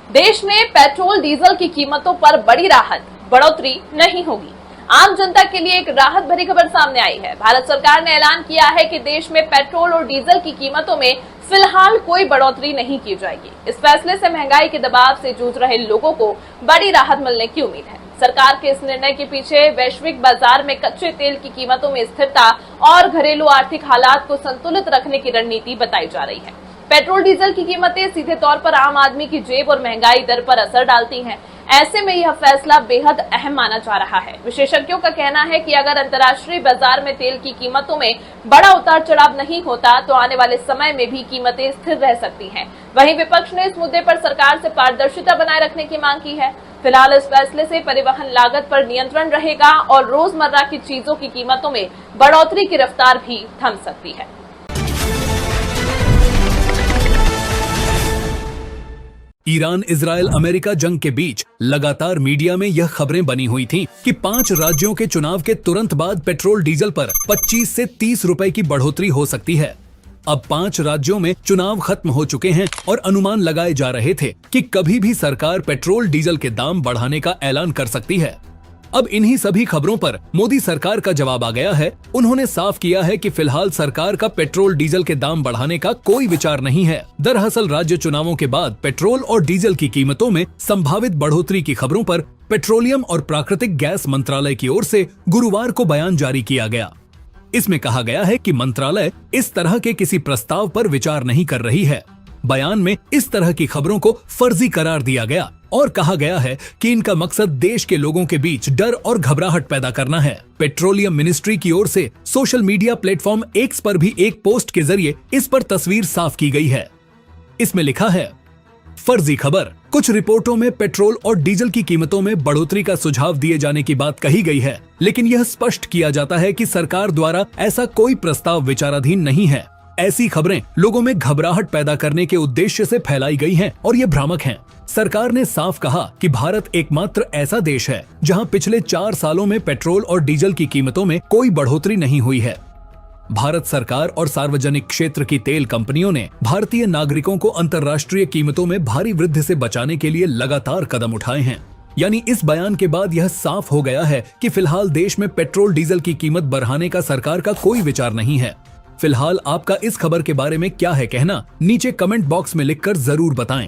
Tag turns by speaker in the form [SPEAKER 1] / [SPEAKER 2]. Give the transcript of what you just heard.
[SPEAKER 1] देश में petrol diesel की कीमतों पर बड़ी राहत, बढ़ोतरी नहीं होगी। आम जनता के लिए एक राहत भरी खबर सामने आई है। भारत सरकार ने ऐलान किया है कि देश में पेट्रोल और डीजल की कीमतों में फिलहाल कोई बढ़ोतरी नहीं की जाएगी। इस फैसले से महंगाई के दबाव से जूझ रहे लोगों को बड़ी राहत मिलने की उम्मीद है। सरकार के इस निर्णय के पीछे वैश्विक बाजार में कच्चे तेल की कीमतों में स्थिरता और घरेलू आर्थिक हालात को संतुलित रखने की रणनीति बताई जा रही है। पेट्रोल डीजल की कीमतें सीधे तौर पर आम आदमी की जेब और महंगाई दर पर असर डालती हैं। ऐसे में यह फैसला बेहद अहम माना जा रहा है। विशेषज्ञों का कहना है कि अगर अंतर्राष्ट्रीय बाजार में तेल की कीमतों में बड़ा उतार चढ़ाव नहीं होता तो आने वाले समय में भी कीमतें स्थिर रह सकती हैं। वहीं विपक्ष ने इस मुद्दे पर सरकार से पारदर्शिता बनाए रखने की मांग की है। फिलहाल इस फैसले से परिवहन लागत पर नियंत्रण रहेगा और रोजमर्रा की चीजों की कीमतों में बढ़ोतरी की रफ्तार भी थम सकती है।
[SPEAKER 2] ईरान, इजरायल, अमेरिका जंग के बीच लगातार मीडिया में यह खबरें बनी हुई थीं कि 5 राज्यों के चुनाव के तुरंत बाद पेट्रोल डीजल पर 25 से 30 रुपए की बढ़ोतरी हो सकती है। अब 5 राज्यों में चुनाव खत्म हो चुके हैं और अनुमान लगाए जा रहे थे कि कभी भी सरकार पेट्रोल डीजल के दाम बढ़ाने का ऐलान कर सकती है। अब इन्हीं सभी खबरों पर मोदी सरकार का जवाब आ गया है। उन्होंने साफ किया है कि फिलहाल सरकार का पेट्रोल डीजल के दाम बढ़ाने का कोई विचार नहीं है। दरअसल राज्य चुनावों के बाद पेट्रोल और डीजल की कीमतों में संभावित बढ़ोतरी की खबरों पर पेट्रोलियम और प्राकृतिक गैस मंत्रालय की ओर से गुरुवार को बयान जारी किया गया। इसमें कहा गया है कि मंत्रालय इस तरह के किसी प्रस्ताव पर विचार नहीं कर रही है। बयान में इस तरह की खबरों को फर्जी करार दिया गया और कहा गया है कि इनका मकसद देश के लोगों के बीच डर और घबराहट पैदा करना है। पेट्रोलियम मिनिस्ट्री की ओर से सोशल मीडिया प्लेटफॉर्म एक्स पर भी एक पोस्ट के जरिए इस पर तस्वीर साफ की गई है। इसमें लिखा है, फर्जी खबर। कुछ रिपोर्टों में पेट्रोल और डीजल की कीमतों में बढ़ोतरी का सुझाव दिए जाने की बात कही गई है, लेकिन यह स्पष्ट किया जाता है कि सरकार द्वारा ऐसा कोई प्रस्ताव विचाराधीन नहीं है। ऐसी खबरें लोगों में घबराहट पैदा करने के उद्देश्य से फैलाई गई हैं और ये भ्रामक हैं। सरकार ने साफ कहा कि भारत एकमात्र ऐसा देश है जहां पिछले 4 सालों में पेट्रोल और डीजल की कीमतों में कोई बढ़ोतरी नहीं हुई है। भारत सरकार और सार्वजनिक क्षेत्र की तेल कंपनियों ने भारतीय नागरिकों को अंतर्राष्ट्रीय कीमतों में भारी वृद्धि से बचाने के लिए लगातार कदम उठाए हैं। यानी इस बयान के बाद यह साफ हो गया है कि फिलहाल देश में पेट्रोल डीजल की कीमत बढ़ाने का सरकार का कोई विचार नहीं है। फिलहाल आपका इस खबर के बारे में क्या है कहना, नीचे कमेंट बॉक्स में लिखकर जरूर बताएं।